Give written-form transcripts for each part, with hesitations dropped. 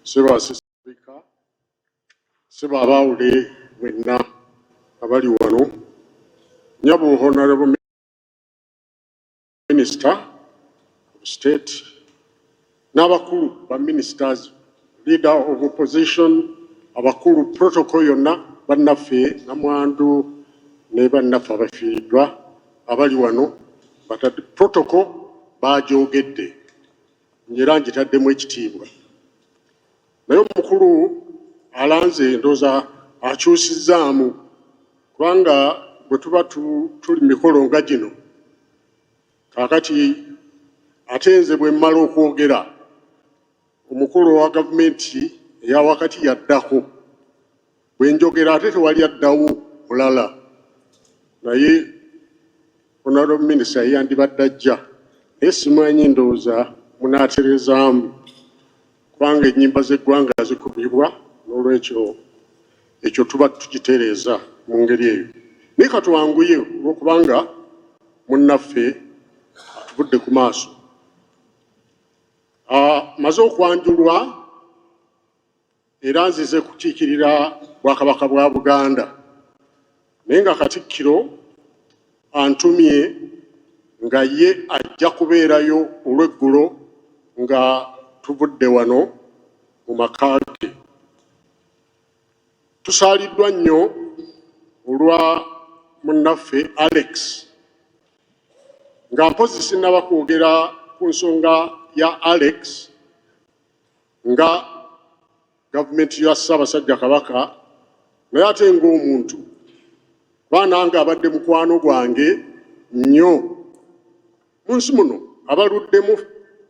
Seba Sisabika, Seba Baude, Wena, Abali Wano, Nyabu Honorable Minister of State, Nabakuru, by ministers, leader of opposition, Abakuru protocol yonna, Banafe, Namwandu, Neba Nafa Bafidwa, Abali Wano, but at the protocol, Bajo Gede, Njiranji Tademu Ekitibwa. Nayo mukulu alanze ndoza akyusizaamu kubanga bwe tuba tuli mikolo nga gino kakati ate nze bwe mmala okwogera omukulu wa gavumenti eya wakati yaddako bwe njogera ate tewali addawo mulala naye Honorable Minister yandibadde ajja naye simanyi ndowooza munaaterezaamu kubanga ennyimba z'eggwanga zikubibwa n'olwekyo ekyo tuba tukitereeza mu ngeri eyo naye katuwanguye olwokubanga munnaffe atuvudde ku maaso maze okwanjulwa era nzize kukiikirira Bwakabaka bwa Buganda naye nga Katikkiro antumye nga ye ajja kubeerayo olw'eggulo nga tuvudde wano mu maka ge. Tusaaliddwa nnyo olwa munnaffe Alex nga mpozi sinnaba kwogera ku nsonga ya Alex nga gavumenti ya Ssaabasajja Kabaka naye ate ng'omuntu kuba nange abadde mukwano gwange nnyo mu nsi muno abaluddemu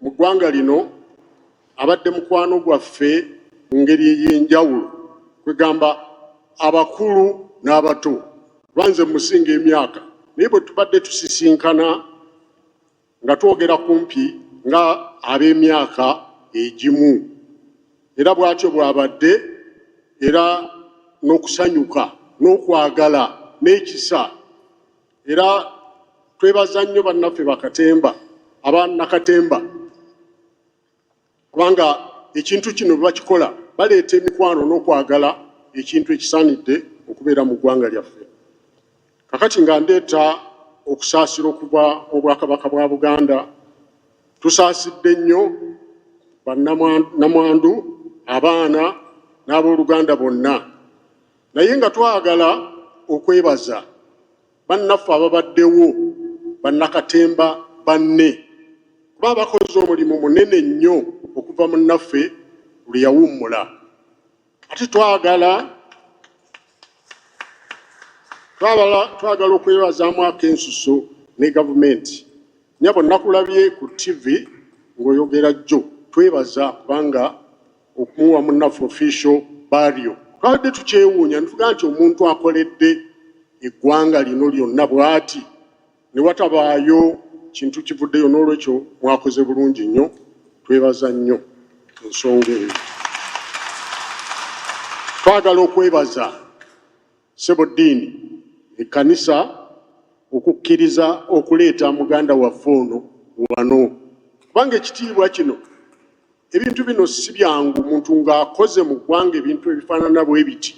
mu ggwanga lino abadde mukwano gwaffe mu ngeri ey'enjawulo kwegamba abakulu n'abato lwanze musinga emyaka naye bwe tubadde tusisinkana nga twogera kumpi nga ab'emyaka egimu era bw'atyo bw'abadde era n'okusanyuka n'okwagala n'ekisa era twebaza nnyo bannaffe bakatemba abannakatemba kubanga ekintu kino bakikola baleeta emikwano n'okwagala ekintu ekisaanidde okubeera mu ggwanga lyaffe kakati nga ndeeta okusaasira okuva mu Bwakabaka bwa Buganda tusaasidde nnyo bannamwandu abaana n'abooluganda bonna naye nga twagala okwebaza bannaffe ababaddewo bannakatemba banne kuba bakoze omulimu munene nnyo okuva munnaffe lwe yawummula ate twagala okwebazaamu ak'ensuso ne gavumenti nyabo nakulabye ku TV ng'oyogera jjo twebaza kubanga okumuwa munnaffe official burial twabadde tukyewuunya netugaa nti omuntu akoledde eggwanga lino lyonna bw'ati ne watabaayo kintu kivuddeyo n'olwekyo mwakoze bulungi nnyo twebaza nnyo ensonga eyo twagala okwebaza Ssebodiini ekkanisa okukkiriza okuleeta muganda waffe ono wano kubanga ekitiibwa kino ebintu bino si byangu omuntu ng'akoze mu ggwanga ebintu ebifaanana bwe biti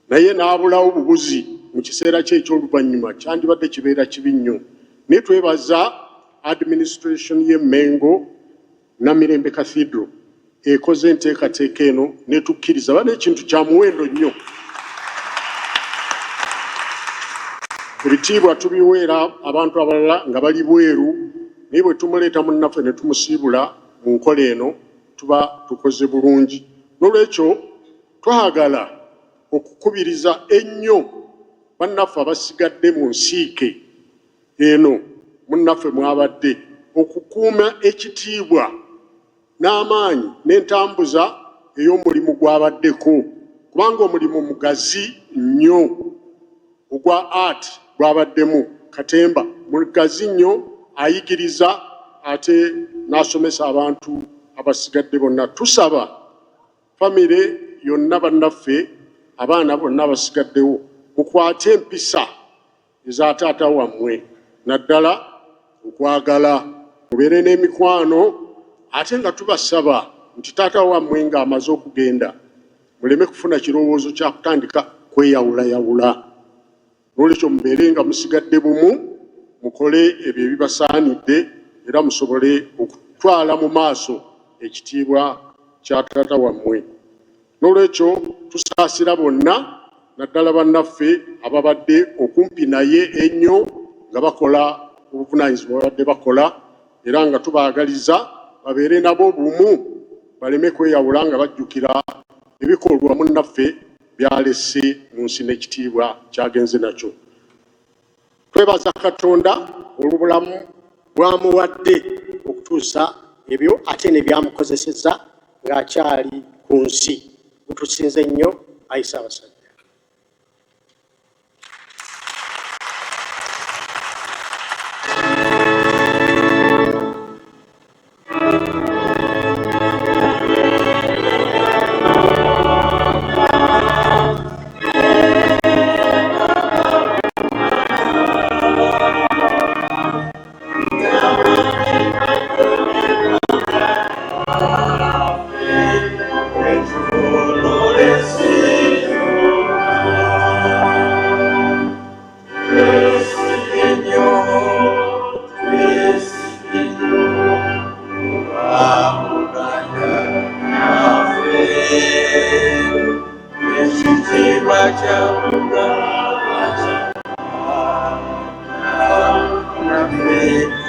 naye n'abulawo bubuzi mu kiseera kye eky'oluvannyuma kyandibadde kibeera kibi nnyo naye twebaza administration y'e Mengo Namirembe Cathedral ekoze enteekateeka eno n'etukkiriza bana ekintu kya muwendo nnyo ebitiibwa tubiweera abantu abalala nga bali bweru naye bwe tumuleeta munnaffe ne tumusiibula mu nkola eno tuba tukoze bulungi n'olwekyo twagala okukubiriza ennyo bannaffe abasigadde mu nsiike eno munnaffe mwabadde okukuuma ekitiibwa n'amaanyi n'entambuza ey'omulimu gwabaddeko kubanga omulimu mugazi nnyo ogwa art gwabaddemu Katemba mugazi nnyo ayigiriza ate n'asomesa abantu abasigadde bonna tusaba famire yonna bannaffe abaana bonna abasigaddewo mukwate empisa eza taata wammwe naddala okwagala mubeere n'emikwano ate nga tubasaba nti taata wammwe ng'amaze okugenda muleme kufuna kirowoozo kya kutandika kweyawulayawula. N'olwekyo mubeere nga musigadde bumu, mukole ebyo ebibasaanidde era musobole okutwala mu maaso ekitiibwa kya taata wammwe. N'olwekyo tusaasira bonna, naddala bannaffe ababadde okumpi naye ennyo nga bakola obuvunaanyizibwa babadde bakola, era nga tubaagaliza babeere nabo bumu, baleme kweyawula nga bajjukira ebikolwa munnaffe byalese mu nsi n'ekitiibwa kyagenze nakyo. Twebaza Katonda olw'obulamu bwamuwadde okutuusa ebyo ate ne byamukozeseza ng'akyali ku nsi. Butusinze nnyo, Ayi Ssaabasajja. Amen.